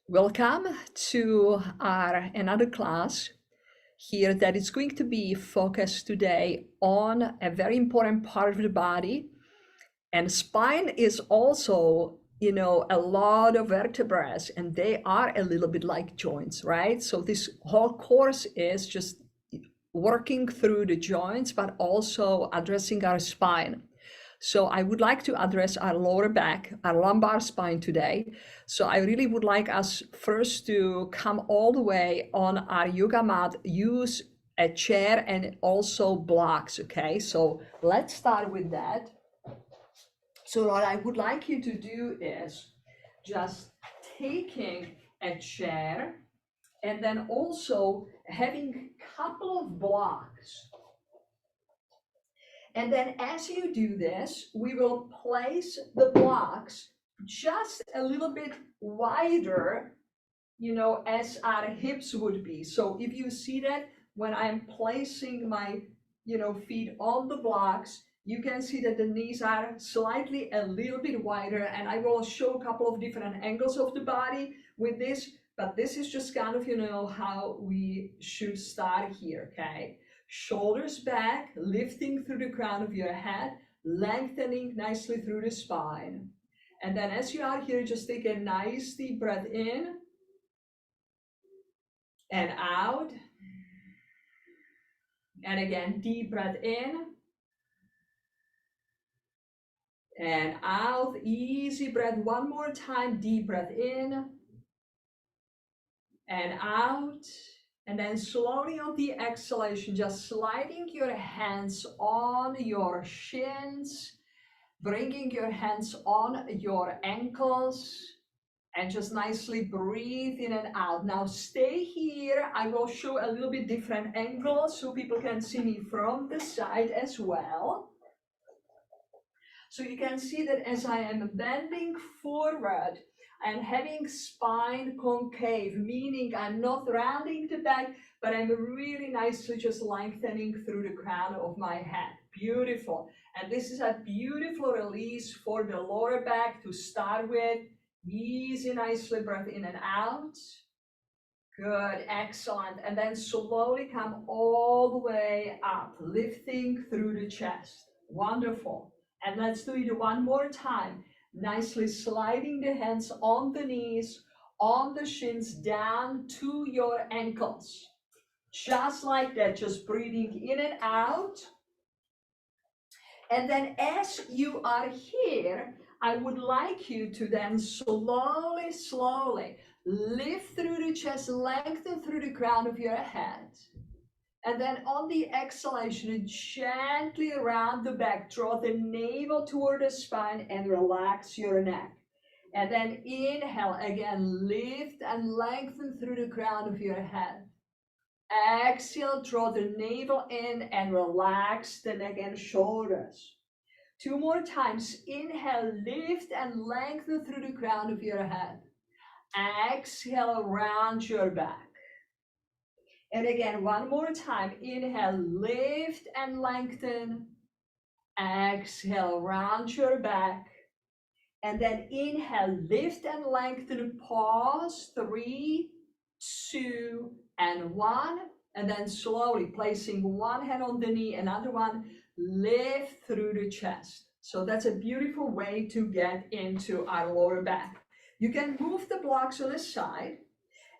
Welcome to our another class here that is going to be focused today on a very important part of the body. And spine is also, a lot of vertebrae, and they are a little bit like joints, right? So this whole course is just working through the joints, but also addressing our spine. So I would like to address our lower back, our lumbar spine today. So I really would like us first to come all the way on our yoga mat, use a chair and also blocks, okay? So let's start with that. So what I would like you to do is just taking a chair and then also having a couple of blocks. And then as you do this, we will place the blocks just a little bit wider, as our hips would be. So if you see that when I'm placing my, feet on the blocks, you can see that the knees are slightly a little bit wider, and I will show a couple of different angles of the body with this, but this is just kind of, how we should start here, okay? Shoulders back, lifting through the crown of your head, lengthening nicely through the spine. And then as you are here, just take a nice deep breath in and out. And again, deep breath in and out. Easy breath. One more time, deep breath in and out. And then slowly on the exhalation, just sliding your hands on your shins, bringing your hands on your ankles, and just nicely breathe in and out. Now stay here. I will show a little bit different angles so people can see me from the side as well. So you can see that as I am bending forward and having spine concave, meaning I'm not rounding the back, but I'm really nicely just lengthening through the crown of my head. Beautiful. And this is a beautiful release for the lower back to start with. Easy, nicely breath in and out. Good, excellent. And then slowly come all the way up, lifting through the chest. Wonderful. And let's do it one more time. Nicely sliding the hands on the knees, on the shins, down to your ankles. Just like that, just breathing in and out. And then as you are here, I would like you to then slowly, slowly lift through the chest, lengthen through the crown of your head. And then on the exhalation, gently around the back, draw the navel toward the spine and relax your neck. And then inhale, again, lift and lengthen through the crown of your head. Exhale, draw the navel in and relax the neck and shoulders. Two more times. Inhale, lift and lengthen through the crown of your head. Exhale, round your back. And again, one more time. Inhale, lift and lengthen. Exhale, round your back. And then inhale, lift and lengthen. Pause. 3, 2, and 1. And then slowly placing one hand on the knee, another one, lift through the chest. So that's a beautiful way to get into our lower back. You can move the blocks on the side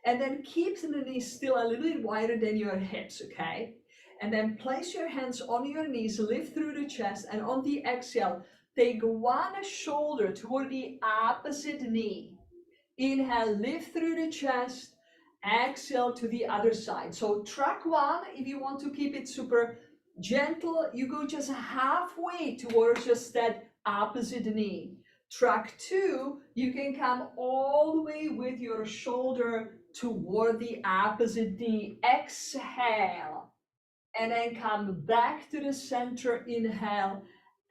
and then keep the knees still a little bit wider than your hips, okay? And then place your hands on your knees, lift through the chest, and on the exhale, take one shoulder toward the opposite knee. Inhale, lift through the chest. Exhale to the other side. So track one, if you want to keep it super gentle, you go just halfway towards just that opposite knee. Track two, you can come all the way with your shoulder toward the opposite knee. Exhale. And then come back to the center. Inhale.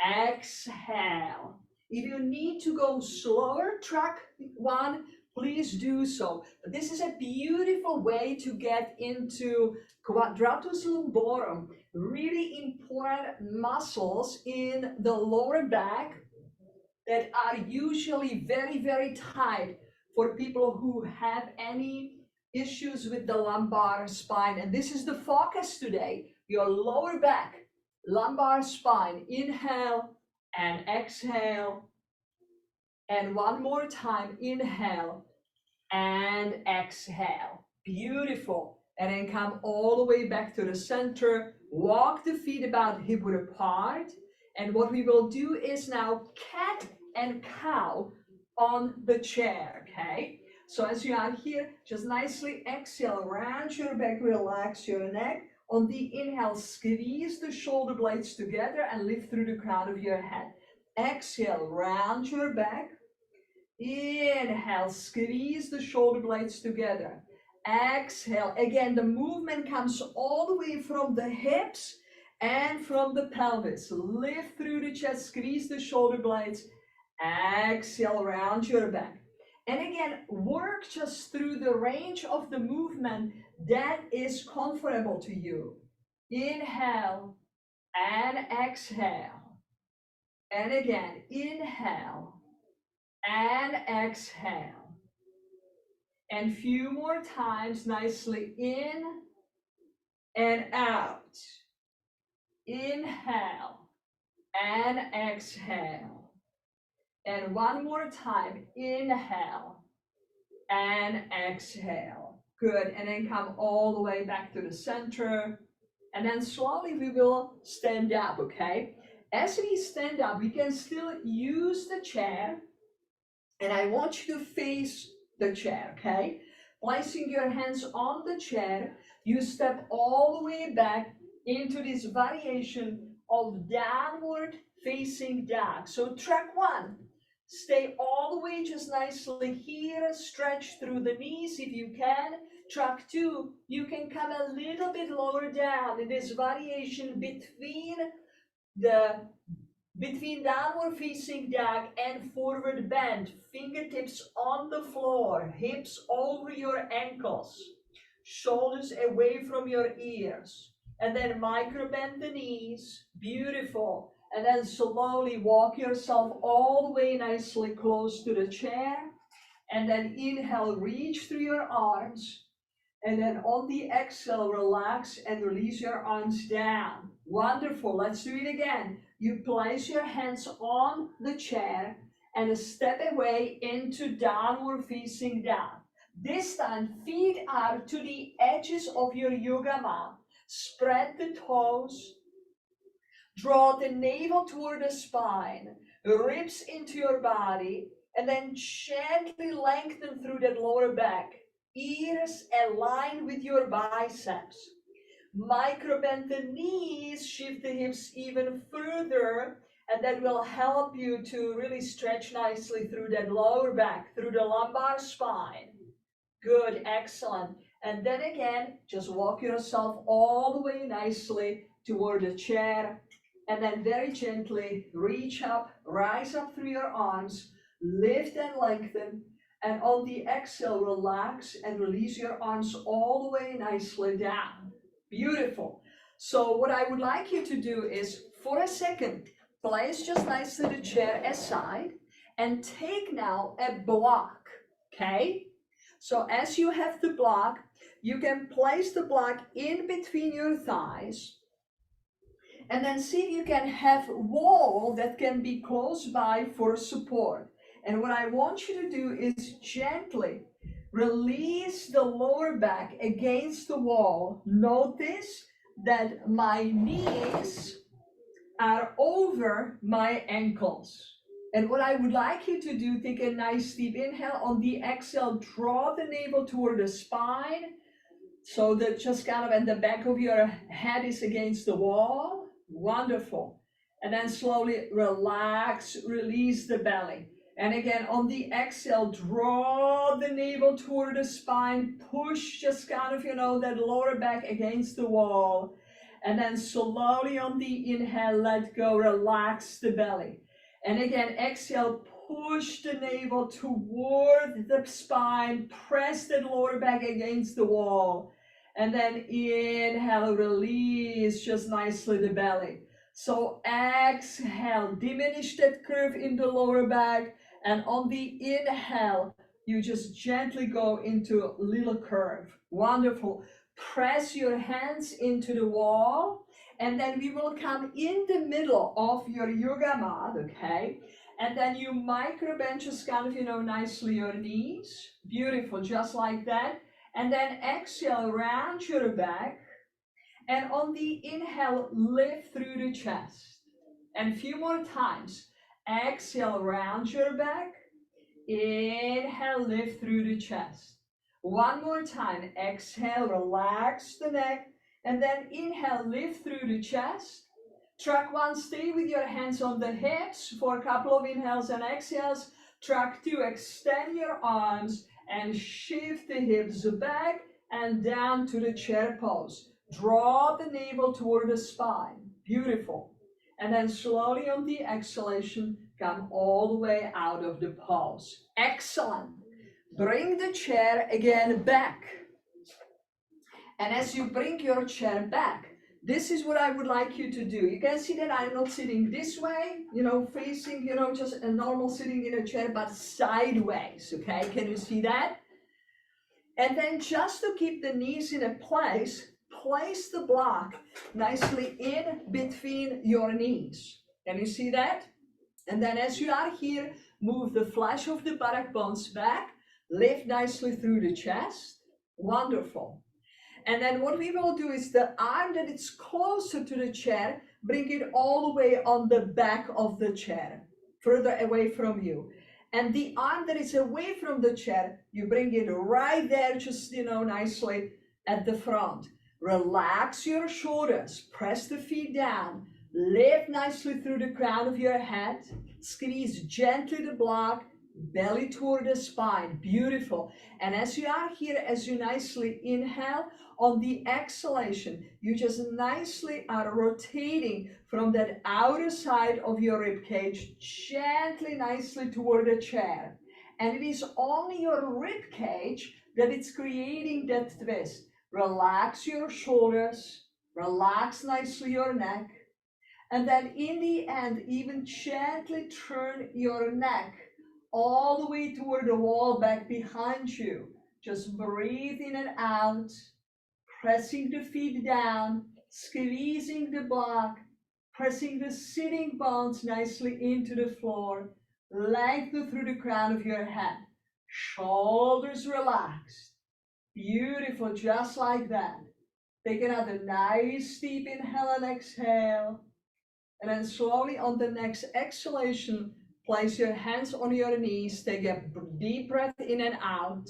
Exhale. If you need to go slower, track one, please do so. But this is a beautiful way to get into quadratus lumborum, really important muscles in the lower back that are usually very, very tight for people who have any issues with the lumbar spine. And this is the focus today, your lower back, lumbar spine. Inhale and exhale. And one more time, inhale and exhale. Beautiful. And then come all the way back to the center. Walk the feet about hip width apart. And what we will do is now cat and cow on the chair, okay? So as you are here, just nicely exhale, round your back, relax your neck. On the inhale, squeeze the shoulder blades together and lift through the crown of your head. Exhale, round your back. Inhale, squeeze the shoulder blades together. Exhale, again, the movement comes all the way from the hips and from the pelvis. Lift through the chest, squeeze the shoulder blades. Exhale, round your back. And again, work just through the range of the movement that is comfortable to you. Inhale and exhale. And again, inhale and exhale. And few more times, nicely in and out. Inhale and exhale. And one more time, inhale and exhale. Good, and then come all the way back to the center. And then slowly we will stand up, okay? As we stand up, we can still use the chair. And I want you to face the chair, okay? Placing your hands on the chair, you step all the way back into this variation of downward facing dog. So track one, stay all the way just nicely here, stretch through the knees if you can. Track two, you can come a little bit lower down in this variation between downward facing dog and forward bend, fingertips on the floor, hips over your ankles, shoulders away from your ears, and then micro bend the knees, beautiful, and then slowly walk yourself all the way nicely close to the chair, and then inhale, reach through your arms, and then on the exhale, relax and release your arms down. Wonderful, let's do it again. You place your hands on the chair and step away into downward facing dog. This time, feet are to the edges of your yoga mat. Spread the toes. Draw the navel toward the spine, ribs into your body, and then gently lengthen through that lower back. Ears align with your biceps. Micro bend the knees, shift the hips even further, and that will help you to really stretch nicely through that lower back, through the lumbar spine. Good, excellent. And then again, just walk yourself all the way nicely toward the chair, and then very gently reach up, rise up through your arms, lift and lengthen. And on the exhale, relax and release your arms all the way nicely down. Beautiful. So what I would like you to do is, for a second, place just nicely the chair aside and take now a block, okay? So as you have the block, you can place the block in between your thighs, and then see if you can have a wall that can be close by for support. And what I want you to do is gently release the lower back against the wall. Notice that my knees are over my ankles. And what I would like you to do, take a nice deep inhale. On the exhale, draw the navel toward the spine, so that just kind of at the back of your head is against the wall. Wonderful. And then slowly relax, release the belly. And again, on the exhale, draw the navel toward the spine, push just kind of, that lower back against the wall. And then slowly on the inhale, let go, relax the belly. And again, exhale, push the navel toward the spine, press that lower back against the wall. And then inhale, release just nicely the belly. So exhale, diminish that curve in the lower back. And on the inhale, You just gently go into a little curve. Wonderful. Press your hands into the wall, and then we will come in the middle of your yoga mat, okay? And then you micro bend just kind of, nicely your knees. Beautiful, just like that. And then exhale, round your back. And on the inhale, lift through the chest. And a few more times. Exhale, round your back. Inhale, lift through the chest. One more time. Exhale, relax the neck. And then inhale, lift through the chest. Track one, stay with your hands on the hips for a couple of inhales and exhales. Track two, extend your arms and shift the hips back and down to the chair pose. Draw the navel toward the spine. Beautiful. And then slowly on the exhalation, come all the way out of the pose. Excellent. Bring the chair again back. And as you bring your chair back, this is what I would like you to do. You can see that I'm not sitting this way, facing, just a normal sitting in a chair, but sideways, okay? Can you see that? And then just to keep the knees in a place the block nicely in between your knees. Can you see that? And then as you are here, move the flesh of the buttock bones back, lift nicely through the chest. Wonderful. And then what we will do is the arm that is closer to the chair, bring it all the way on the back of the chair, further away from you. And the arm that is away from the chair, you bring it right there, just, nicely at the front. Relax your shoulders, press the feet down, lift nicely through the crown of your head, squeeze gently the block, belly toward the spine. Beautiful. And as you are here, as you nicely inhale, on the exhalation, you just nicely are rotating from that outer side of your rib cage, gently, nicely toward the chair. And it is only your rib cage that it's creating that twist. Relax your shoulders, relax nicely your neck, and then in the end, even gently turn your neck all the way toward the wall back behind you. Just breathe in and out, pressing the feet down, squeezing the block, pressing the sitting bones nicely into the floor, lengthen through the crown of your head, shoulders relaxed. Beautiful, just like that. Take another nice deep inhale and exhale. And then slowly on the next exhalation, place your hands on your knees. Take a deep breath in and out.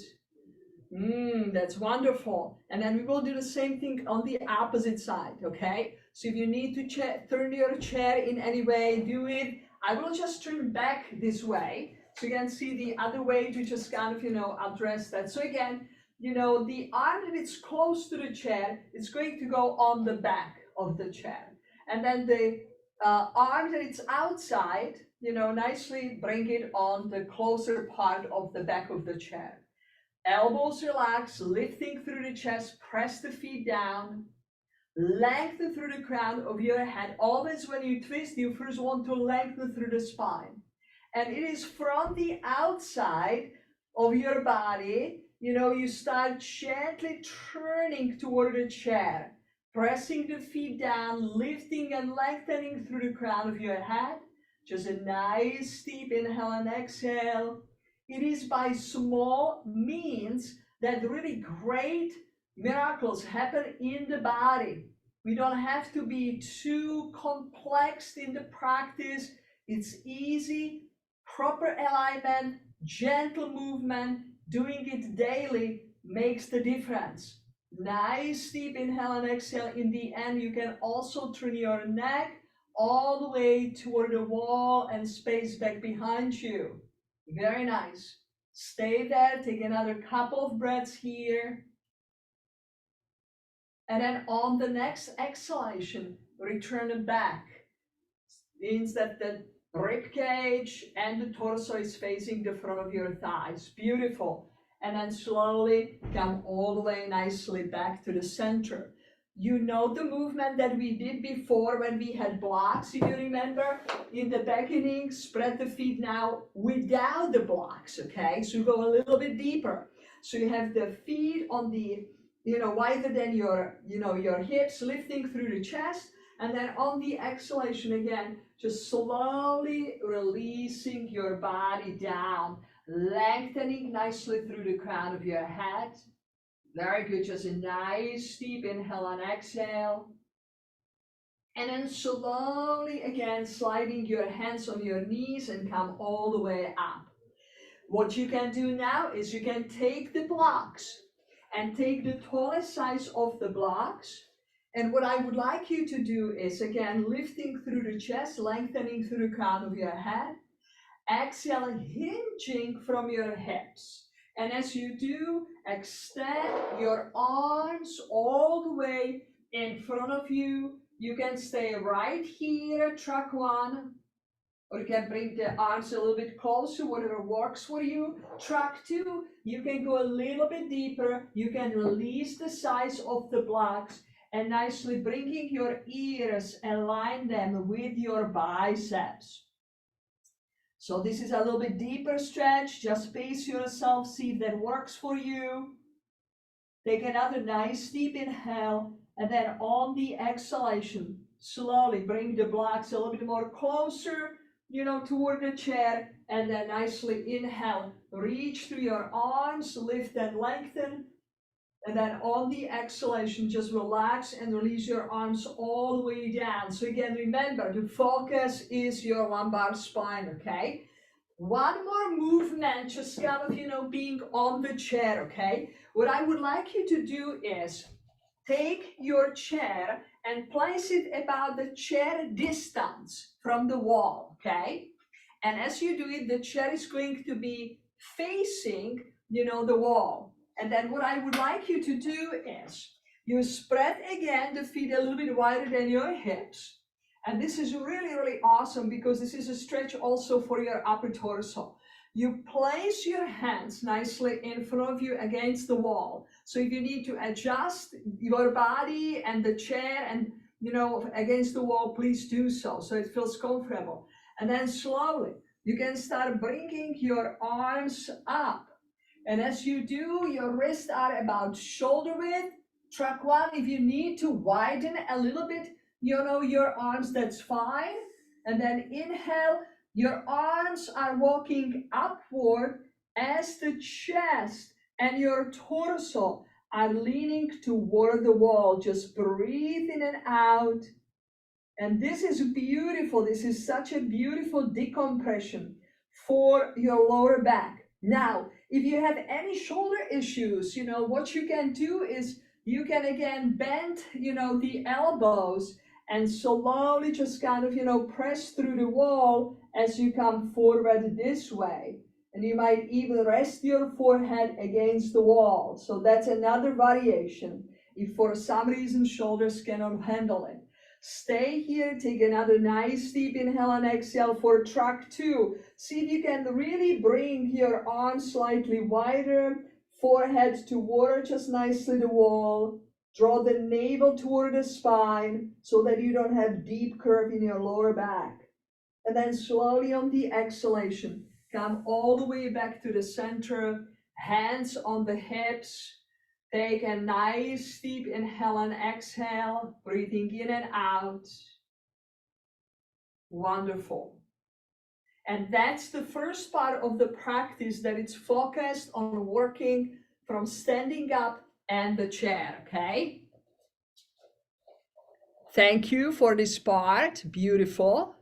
That's wonderful. And then we will do the same thing on the opposite side, okay? So if you need to turn your chair in any way, do it. I will just turn back this way. So you can see the other way to just kind of, address that. So again, the arm that is close to the chair is going to go on the back of the chair. And then the arm that is outside, nicely bring it on the closer part of the back of the chair. Elbows relaxed, lifting through the chest, press the feet down, lengthen through the crown of your head. Always when you twist, you first want to lengthen through the spine. And it is from the outside of your body, you start gently turning toward the chair, pressing the feet down, lifting and lengthening through the crown of your head. Just a nice deep inhale and exhale. It is by small means that really great miracles happen in the body. We don't have to be too complex in the practice. It's easy, proper alignment, gentle movement, doing it daily makes the difference. Nice deep inhale and exhale. In the end, you can also turn your neck all the way toward the wall and space back behind you. Very nice. Stay there. Take another couple of breaths here. And then on the next exhalation, return it back. Means that the rib cage and the torso is facing the front of your thighs. Beautiful. And then slowly come all the way nicely back to the center. You know the movement that we did before when we had blocks, if you remember? In the beginning, spread the feet now without the blocks, okay? So you go a little bit deeper. So you have the feet on the, wider than your hips, lifting through the chest. And then on the exhalation again, just slowly releasing your body down, lengthening nicely through the crown of your head. Very good. Just a nice deep inhale and exhale. And then slowly again sliding your hands on your knees and come all the way up. What you can do now is you can take the blocks and take the tallest size of the blocks. And what I would like you to do is again lifting through the chest, lengthening through the crown of your head. Exhale, hinging from your hips. And as you do, extend your arms all the way in front of you. You can stay right here, track one, or you can bring the arms a little bit closer, whatever works for you. Track two, you can go a little bit deeper. You can release the size of the blocks and nicely bringing your ears, align them with your biceps. So this is a little bit deeper stretch. Just pace yourself, see if that works for you. Take another nice deep inhale, and then on the exhalation, slowly bring the blocks a little bit more closer, toward the chair, and then nicely inhale. Reach through your arms, lift and lengthen. And then on the exhalation, just relax and release your arms all the way down. So again, remember, the focus is your lumbar spine, okay? One more movement, just kind of, being on the chair, okay? What I would like you to do is take your chair and place it about the chair distance from the wall, okay? And as you do it, the chair is going to be facing, the wall. And then what I would like you to do is you spread again the feet a little bit wider than your hips. And this is really, really awesome because this is a stretch also for your upper torso. You place your hands nicely in front of you against the wall. So if you need to adjust your body and the chair and, against the wall, please do so it feels comfortable. And then slowly, you can start bringing your arms up. And as you do, your wrists are about shoulder width. Track one, if you need to widen a little bit, your arms, that's fine. And then inhale, your arms are walking upward as the chest and your torso are leaning toward the wall. Just breathe in and out. And this is beautiful. This is such a beautiful decompression for your lower back. Now, if you have any shoulder issues, what you can do is you can again bend, the elbows and slowly just kind of, press through the wall as you come forward this way. And you might even rest your forehead against the wall. So that's another variation if for some reason shoulders cannot handle it. Stay here, take another nice deep inhale and exhale for track two. See if you can really bring your arms slightly wider, forehead toward just nicely the wall. Draw the navel toward the spine so that you don't have deep curve in your lower back. And then slowly on the exhalation, come all the way back to the center, hands on the hips. Take a nice deep inhale and exhale, breathing in and out. Wonderful. And that's the first part of the practice, that it's focused on working from standing up and the chair, okay? Thank you for this part. Beautiful.